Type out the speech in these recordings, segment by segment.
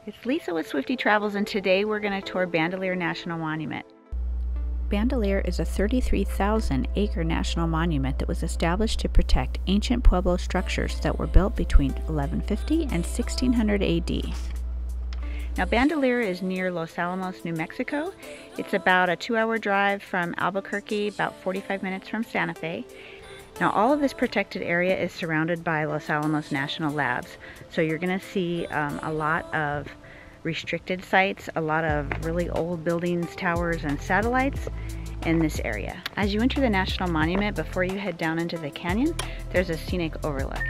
It's Lisa with Swifty Travels, and today we're going to tour Bandelier National Monument. Bandelier is a 33,000-acre national monument that was established to protect ancient pueblo structures that were built between 1150 and 1600 AD. Now, Bandelier is near Los Alamos, New Mexico. It's about a 2-hour drive from Albuquerque, about 45 minutes from Santa Fe. Now, all of this protected area is surrounded by Los Alamos National Labs. So you're going to see a lot of restricted sites, a lot of really old buildings, towers, and satellites in this area. As you enter the National Monument, before you head down into the canyon, there's a scenic overlook.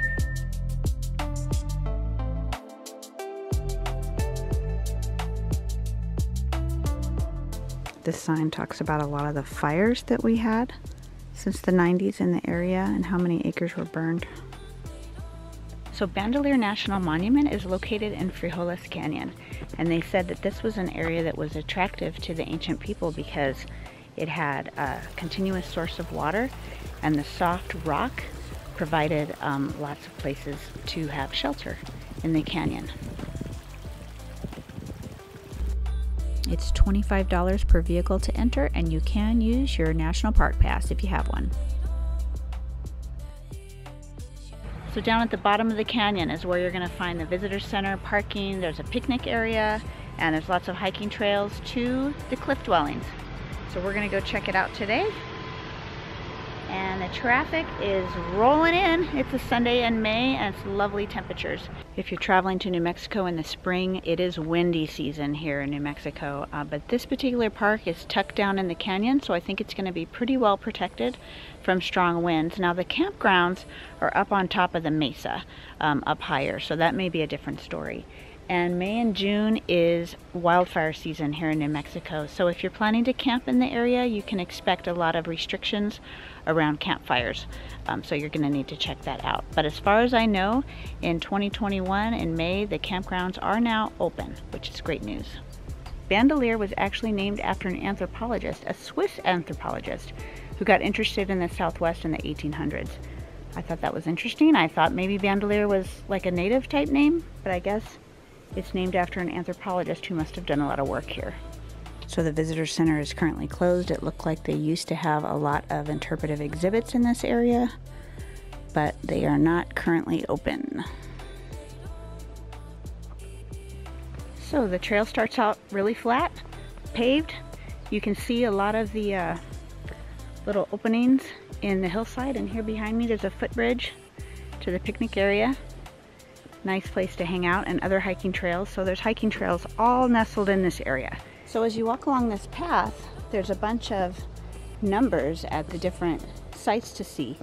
This sign talks about a lot of the fires that we had since the 90s in the area and how many acres were burned. So Bandelier National Monument is located in Frijoles Canyon, and they said that this was an area that was attractive to the ancient people because it had a continuous source of water, and the soft rock provided lots of places to have shelter in the canyon. It's $25 per vehicle to enter, and you can use your National Park Pass if you have one. So down at the bottom of the canyon is where you're going to find the visitor center, parking, there's a picnic area, and there's lots of hiking trails to the cliff dwellings. So we're going to go check it out today. And the traffic is rolling in. It's a Sunday in May, and it's lovely temperatures. If you're traveling to New Mexico in the spring, it is windy season here in New Mexico. But this particular park is tucked down in the canyon, so I think it's going to be pretty well protected from strong winds. Now, the campgrounds are up on top of the mesa, up higher, so that may be a different story. And May and June is wildfire season here in New Mexico. So if you're planning to camp in the area, you can expect a lot of restrictions around campfires. So you're going to need to check that out. But as far as I know, in 2021, in May, the campgrounds are now open, which is great news. Bandelier was actually named after an anthropologist, a Swiss anthropologist, who got interested in the Southwest in the 1800s. I thought that was interesting. I thought maybe Bandelier was like a native type name, but I guess it's named after an anthropologist who must have done a lot of work here. So the visitor center is currently closed. It looked like they used to have a lot of interpretive exhibits in this area, but they are not currently open. So the trail starts out really flat, paved. You can see a lot of the little openings in the hillside, and here behind me there's a footbridge to the picnic area. Nice place to hang out, and other hiking trails. So there's hiking trails all nestled in this area. So as you walk along this path, there's a bunch of numbers at the different sites to see,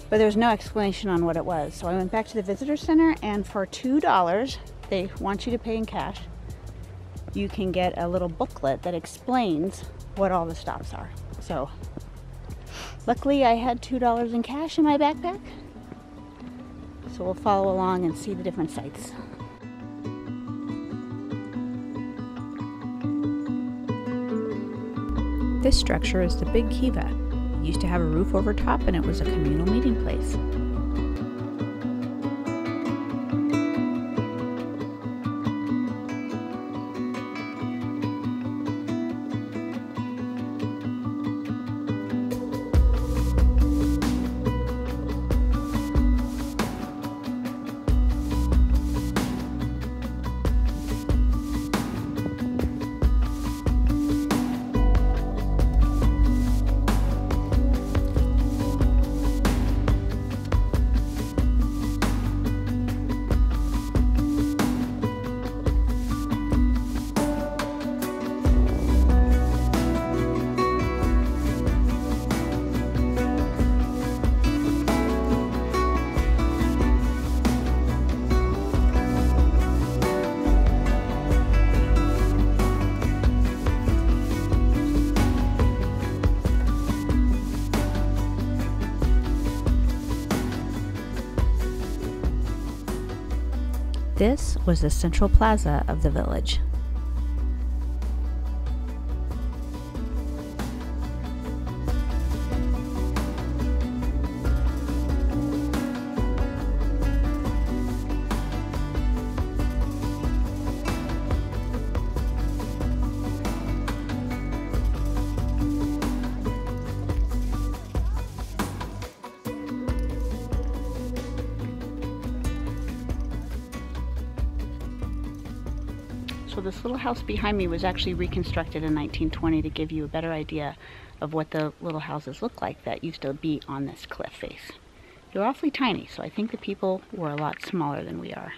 but there's no explanation on what it was. So I went back to the visitor center, and for $2, they want you to pay in cash, you can get a little booklet that explains what all the stops are. So luckily I had $2 in cash in my backpack. So we'll follow along and see the different sites. This structure is the Big Kiva. It used to have a roof over top, and it was a communal meeting place. This was the central plaza of the village. So this little house behind me was actually reconstructed in 1920 to give you a better idea of what the little houses look like that used to be on this cliff face. They're awfully tiny, so I think the people were a lot smaller than we are.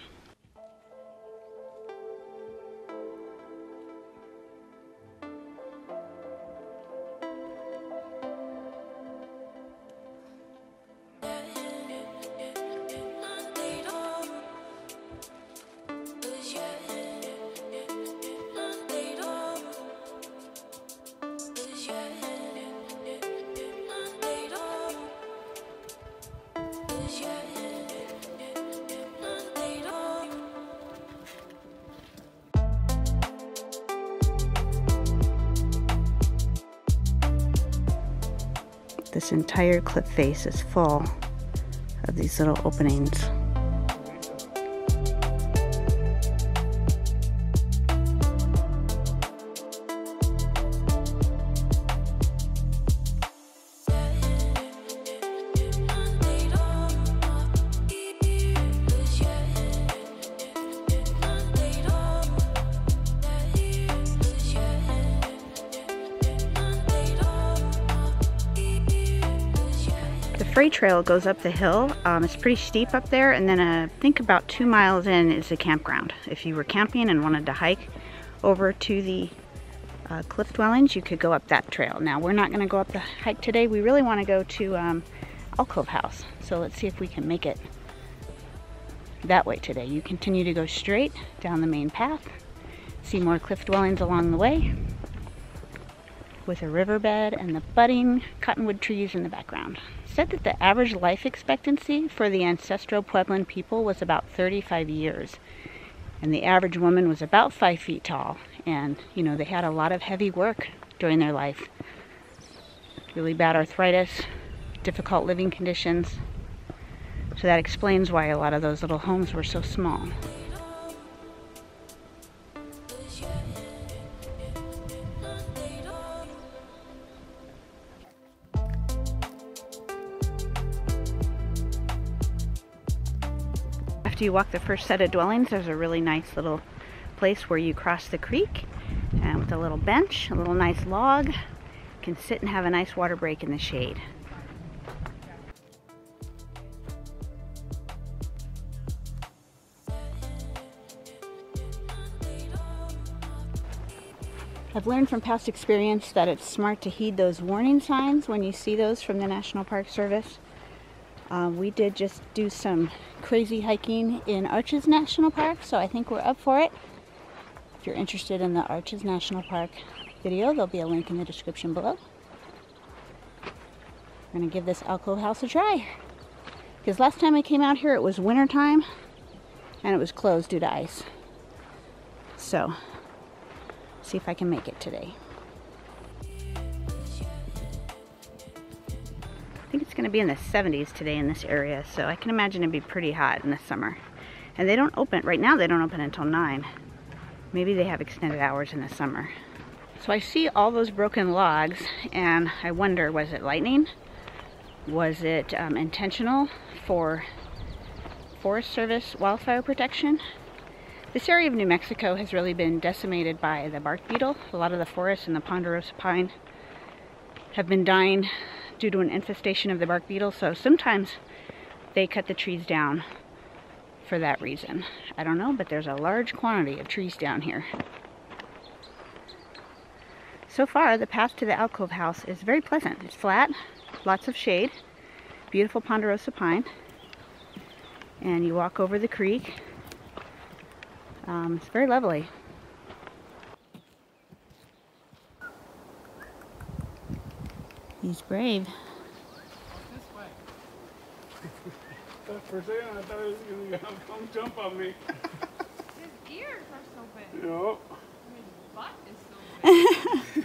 This entire cliff face is full of these little openings. Freight trail goes up the hill. It's pretty steep up there, and then I think about 2 miles in is the campground. If you were camping and wanted to hike over to the cliff dwellings, you could go up that trail. Now we're not going to go up the hike today. We really want to go to Alcove House, so let's see if we can make it that way today. You continue to go straight down the main path, see more cliff dwellings along the way, with a riverbed and the budding cottonwood trees in the background. It said that the average life expectancy for the ancestral Pueblan people was about 35 years. And the average woman was about 5 feet tall. And, you know, they had a lot of heavy work during their life. Really bad arthritis, difficult living conditions. So that explains why a lot of those little homes were so small. After you walk the first set of dwellings, there's a really nice little place where you cross the creek, and with a little bench, a little nice log, you can sit and have a nice water break in the shade. I've learned from past experience that it's smart to heed those warning signs when you see those from the National Park Service. We did just do some crazy hiking in Arches National Park, so I think we're up for it. If you're interested in the Arches National Park video, there'll be a link in the description below. We're going to give this Alcove House a try. Because last time I came out here, it was winter time, and it was closed due to ice. So, see if I can make it today. I think it's going to be in the 70s today in this area, so I can imagine it'd be pretty hot in the summer. And they don't open, right now they don't open until 9. Maybe they have extended hours in the summer. So I see all those broken logs, and I wonder, was it lightning? Was it intentional for Forest Service wildfire protection? This area of New Mexico has really been decimated by the bark beetle. A lot of the forests and the ponderosa pine have been dying due to an infestation of the bark beetle, so sometimes they cut the trees down for that reason. I don't know, but there's a large quantity of trees down here. So far, the path to the Alcove House is very pleasant. It's flat, lots of shade, beautiful ponderosa pine, and you walk over the creek. It's very lovely. He's brave. This way. For a second, I thought he was going to come jump on me. His ears are so big. Yup. His butt is so big.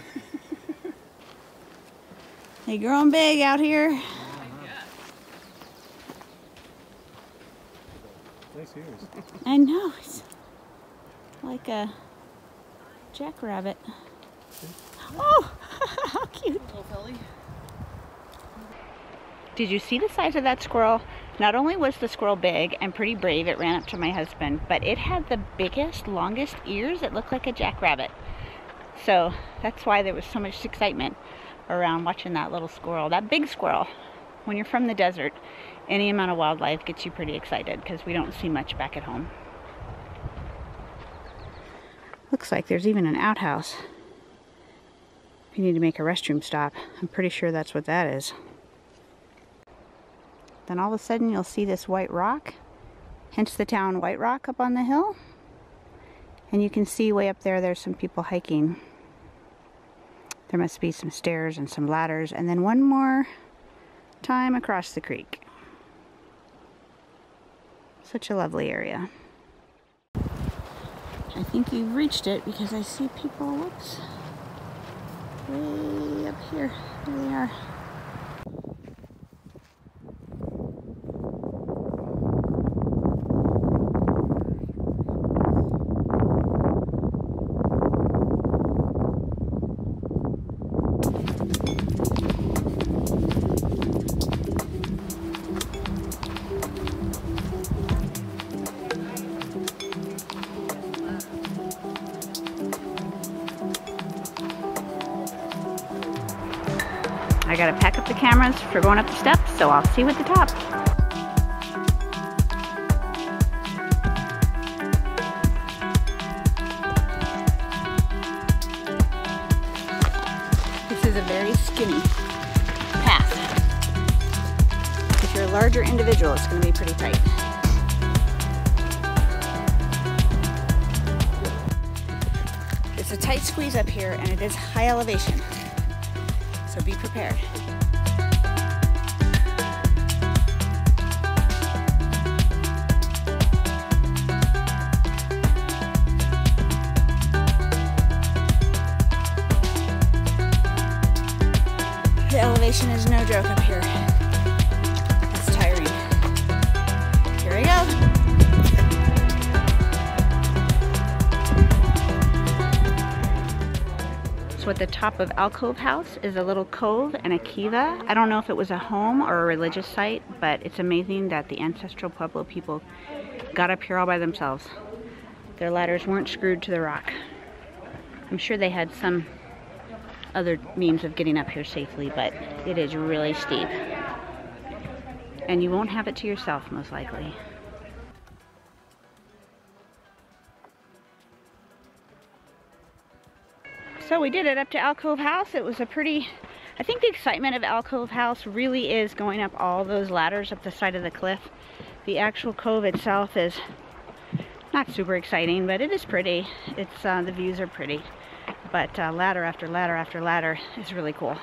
They growing big out here. I guess. Nice ears. I know. It's like a jackrabbit. Oh, how cute. Little filly. Did you see the size of that squirrel? Not only was the squirrel big and pretty brave, it ran up to my husband, but it had the biggest, longest ears. It looked like a jackrabbit. So that's why there was so much excitement around watching that little squirrel, that big squirrel. When you're from the desert, any amount of wildlife gets you pretty excited because we don't see much back at home. Looks like there's even an outhouse. If you need to make a restroom stop, I'm pretty sure that's what that is. Then all of a sudden you'll see this white rock, hence the town White Rock up on the hill. And you can see way up there, there's some people hiking. There must be some stairs and some ladders, and then one more time across the creek. Such a lovely area. I think you've reached it because I see people, whoops, way up here. There they are. I gotta pack up the cameras for going up the steps, so I'll see you at the top. This is a very skinny path. If you're a larger individual, it's gonna be pretty tight. It's a tight squeeze up here, and it is high elevation. So be prepared. The elevation is no joke up here. It's tiring. Here we go. So at the top of Alcove House is a little cove and a Kiva. I don't know if it was a home or a religious site, but it's amazing that the ancestral Pueblo people got up here all by themselves. Their ladders weren't screwed to the rock. I'm sure they had some other means of getting up here safely, but it is really steep. And you won't have it to yourself, most likely. So we did it up to Alcove House. It was a pretty, I think the excitement of Alcove House really is going up all those ladders up the side of the cliff. The actual cove itself is not super exciting, but it is pretty. It's the views are pretty, but ladder after ladder after ladder is really cool.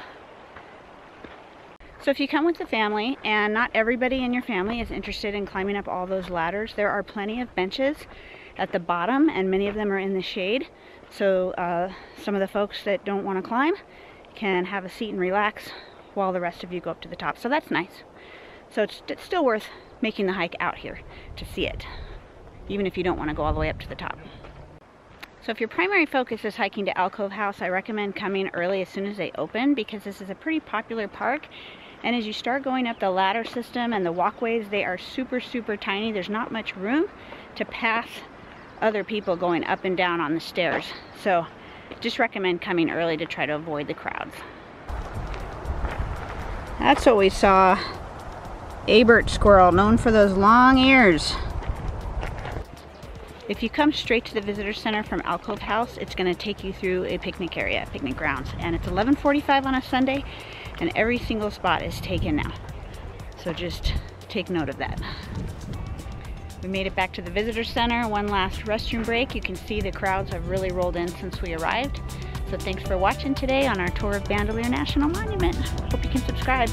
So if you come with the family, and not everybody in your family is interested in climbing up all those ladders, there are plenty of benches at the bottom, and many of them are in the shade. So some of the folks that don't want to climb can have a seat and relax while the rest of you go up to the top. So that's nice. So it's still worth making the hike out here to see it, even if you don't want to go all the way up to the top. So if your primary focus is hiking to Alcove House, I recommend coming early as soon as they open, because this is a pretty popular park. And as you start going up the ladder system and the walkways, they are super, super tiny. There's not much room to pass other people going up and down on the stairs. So just recommend coming early to try to avoid the crowds. That's what we saw. Abert squirrel, known for those long ears. If you come straight to the visitor center from Alcove House, it's going to take you through a picnic area, picnic grounds. And it's 11:45 on a Sunday, and every single spot is taken now. So just take note of that. We made it back to the visitor center. One last restroom break. You can see the crowds have really rolled in since we arrived. So thanks for watching today on our tour of Bandelier National Monument. Hope you can subscribe.